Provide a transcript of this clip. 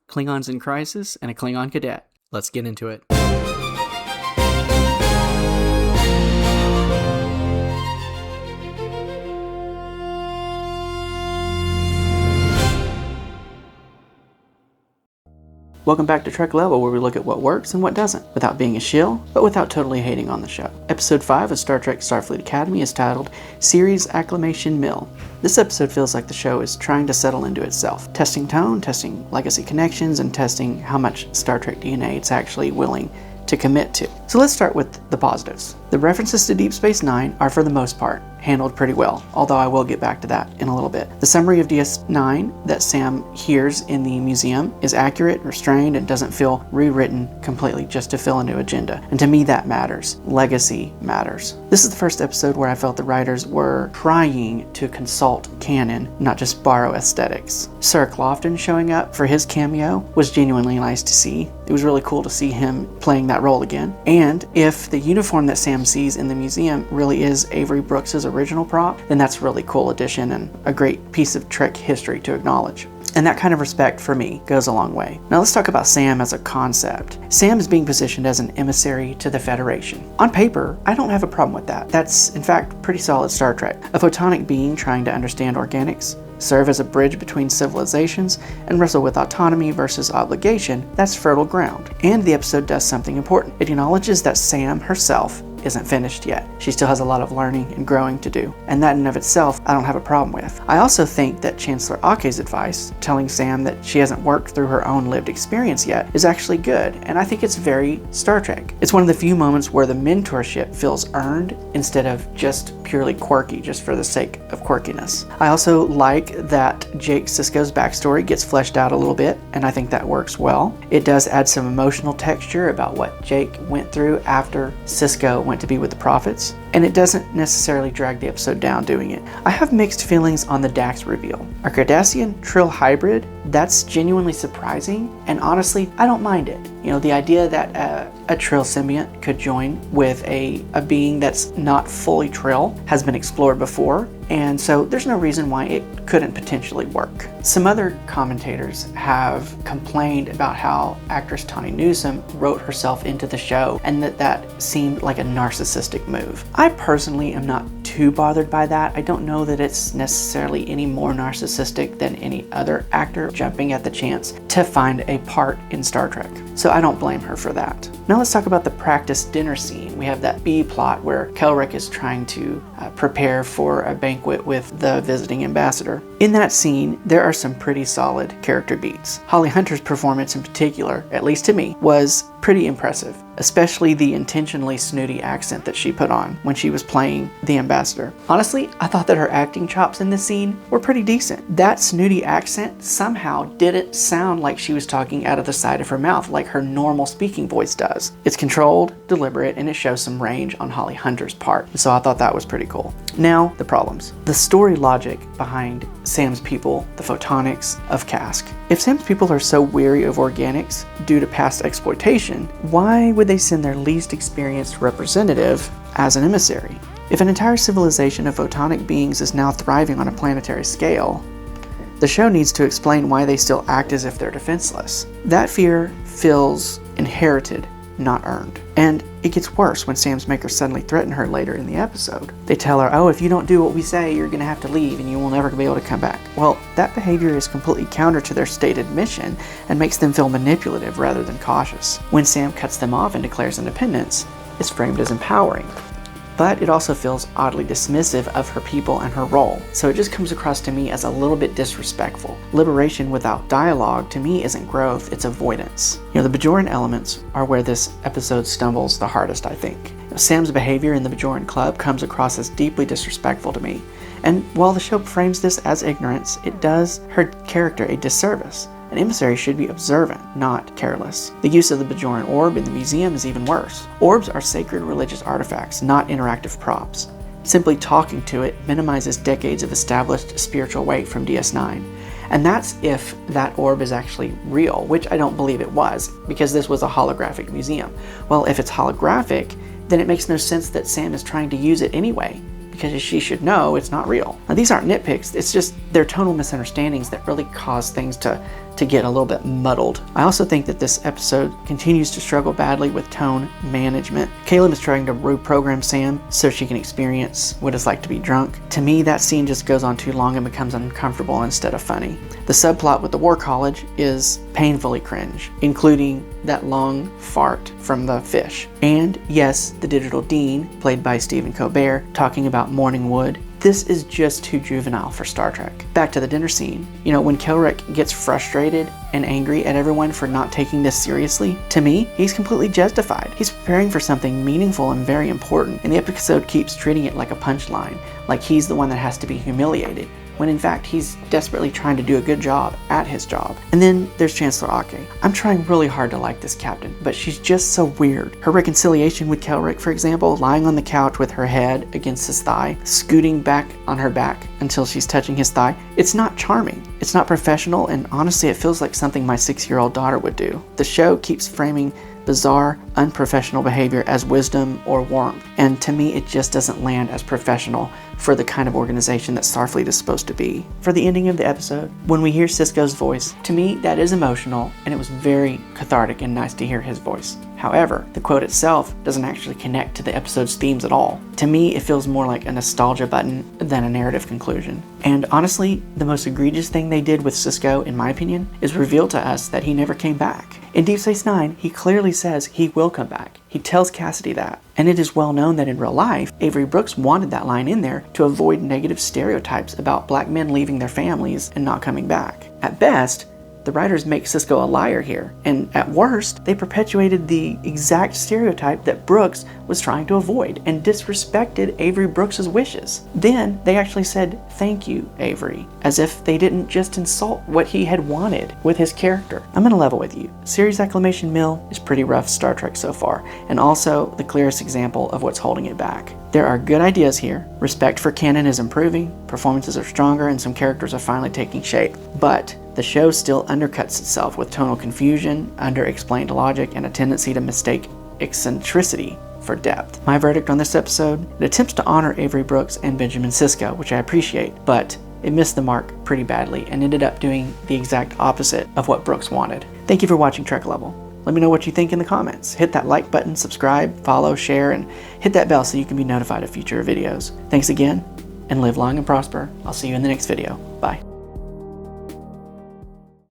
Klingons in Crisis, and a Klingon cadet. Let's get into it. Welcome back to Trek Level, where we look at what works and what doesn't, without being a shill, but without totally hating on the show. Episode 5 of Star Trek Starfleet Academy is titled Series Acclimation Mil. This episode feels like the show is trying to settle into itself, testing tone, testing legacy connections, and testing how much Star Trek DNA it's actually willing to commit to. So let's start with the positives. The references to Deep Space Nine are, for the most part, handled pretty well, although I will get back to that in a little bit. The summary of DS9 that Sam hears in the museum is accurate, restrained, and doesn't feel rewritten completely just to fill a new agenda. And to me, that matters. Legacy matters. This is the first episode where I felt the writers were trying to consult canon, not just borrow aesthetics. Sir Clofton showing up for his cameo was genuinely nice to see. It was really cool to see him playing that role again. And if the uniform that Sam sees in the museum really is Avery Brooks's original prop, then that's a really cool addition and a great piece of Trek history to acknowledge. And that kind of respect, for me, goes a long way. Now let's talk about Sam as a concept. Sam is being positioned as an emissary to the Federation. On paper, I don't have a problem with that. That's, in fact, pretty solid Star Trek. A photonic being trying to understand organics, serve as a bridge between civilizations, and wrestle with autonomy versus obligation, that's fertile ground. And the episode does something important. It acknowledges that Sam herself isn't finished yet. She still has a lot of learning and growing to do, and that in and of itself I don't have a problem with. I also think that Chancellor Ake's advice, telling Sam that she hasn't worked through her own lived experience yet, is actually good, and I think it's very Star Trek. It's one of the few moments where the mentorship feels earned instead of just purely quirky, just for the sake of quirkiness. I also like that Jake Sisko's backstory gets fleshed out a little bit, and I think that works well. It does add some emotional texture about what Jake went through after Sisko went to be with the Prophets, and it doesn't necessarily drag the episode down doing it. I have mixed feelings on the Dax reveal. A Cardassian Trill hybrid, that's genuinely surprising, and honestly, I don't mind it. You know, the idea that a Trill symbiont could join with a being that's not fully Trill has been explored before, and so there's no reason why it couldn't potentially work. Some other commentators have complained about how actress Tawny Newsome wrote herself into the show and that seemed like a narcissistic move. I personally am not too bothered by that. I don't know that it's necessarily any more narcissistic than any other actor jumping at the chance to find a part in Star Trek. So I don't blame her for that. Now let's talk about the practice dinner scene. We have that B plot where Kelrick is trying to prepare for a banquet with the visiting ambassador. In that scene, there are some pretty solid character beats. Holly Hunter's performance in particular, at least to me, was pretty impressive, especially the intentionally snooty accent that she put on when she was playing the ambassador. Honestly, I thought that her acting chops in this scene were pretty decent. That snooty accent somehow didn't sound like she was talking out of the side of her mouth like her normal speaking voice does. It's controlled, deliberate, and it shows some range on Holly Hunter's part, so I thought that was pretty cool. Now, the problems. The story logic behind Sam's people, the photonics of Cask. If Sam's people are so weary of organics due to past exploitation, why would they send their least experienced representative as an emissary? If an entire civilization of photonic beings is now thriving on a planetary scale, the show needs to explain why they still act as if they're defenseless. That fear feels inherited, not earned. And it gets worse when Sam's makers suddenly threaten her later in the episode. They tell her, oh, if you don't do what we say, you're going to have to leave and you will never be able to come back. Well, that behavior is completely counter to their stated mission and makes them feel manipulative rather than cautious. When Sam cuts them off and declares independence, it's framed as empowering. But it also feels oddly dismissive of her people and her role, so it just comes across to me as a little bit disrespectful. Liberation without dialogue, to me, isn't growth, it's avoidance. You know, the Bajoran elements are where this episode stumbles the hardest, I think. Sam's behavior in the Bajoran club comes across as deeply disrespectful to me, and while the show frames this as ignorance, it does her character a disservice. An emissary should be observant, not careless. The use of the Bajoran orb in the museum is even worse. Orbs are sacred religious artifacts, not interactive props. Simply talking to it minimizes decades of established spiritual weight from DS9. And that's if that orb is actually real, which I don't believe it was, because this was a holographic museum. Well, if it's holographic, then it makes no sense that Sam is trying to use it anyway, because she should know it's not real. Now, these aren't nitpicks, it's just they're tonal misunderstandings that really cause things to to get a little bit muddled. I also think that this episode continues to struggle badly with tone management. Caleb is trying to reprogram Sam so she can experience what it's like to be drunk. To me, that scene just goes on too long and becomes uncomfortable instead of funny. The subplot with the War College is painfully cringe, including that long fart from the fish. And yes, the digital dean, played by Stephen Colbert, talking about morning wood. This is just too juvenile for Star Trek. Back to the dinner scene. You know, when Kilrick gets frustrated and angry at everyone for not taking this seriously, to me, he's completely justified. He's preparing for something meaningful and very important, and the episode keeps treating it like a punchline, like he's the one that has to be humiliated, when in fact he's desperately trying to do a good job at his job. And then there's Chancellor Ake. I'm trying really hard to like this captain, but she's just so weird. Her reconciliation with Kelrick, for example, lying on the couch with her head against his thigh, scooting back on her back until she's touching his thigh, it's not charming. It's not professional, and honestly it feels like something my 6-year-old daughter would do. The show keeps framing bizarre, unprofessional behavior as wisdom or warmth, and to me it just doesn't land as professional for the kind of organization that Starfleet is supposed to be. For the ending of the episode, when we hear Sisko's voice, to me that is emotional, and it was very cathartic and nice to hear his voice. However, the quote itself doesn't actually connect to the episode's themes at all. To me, it feels more like a nostalgia button than a narrative conclusion. And honestly, the most egregious thing they did with Sisko, in my opinion, is reveal to us that he never came back. In Deep Space Nine, he clearly says he will come back. He tells Cassidy that. And it is well known that in real life, Avery Brooks wanted that line in there to avoid negative stereotypes about black men leaving their families and not coming back. At best, the writers make Sisko a liar here, and at worst, they perpetuated the exact stereotype that Brooks was trying to avoid and disrespected Avery Brooks' wishes. Then they actually said, "Thank you, Avery," as if they didn't just insult what he had wanted with his character. I'm gonna level with you. Series Acclimation Mil is pretty rough Star Trek so far, and also the clearest example of what's holding it back. There are good ideas here, respect for canon is improving, performances are stronger, and some characters are finally taking shape. But the show still undercuts itself with tonal confusion, under-explained logic, and a tendency to mistake eccentricity for depth. My verdict on this episode: it attempts to honor Avery Brooks and Benjamin Sisko, which I appreciate, but it missed the mark pretty badly and ended up doing the exact opposite of what Brooks wanted. Thank you for watching Trek Level. Let me know what you think in the comments. Hit that like button, subscribe, follow, share, and hit that bell so you can be notified of future videos. Thanks again, and live long and prosper. I'll see you in the next video. Bye.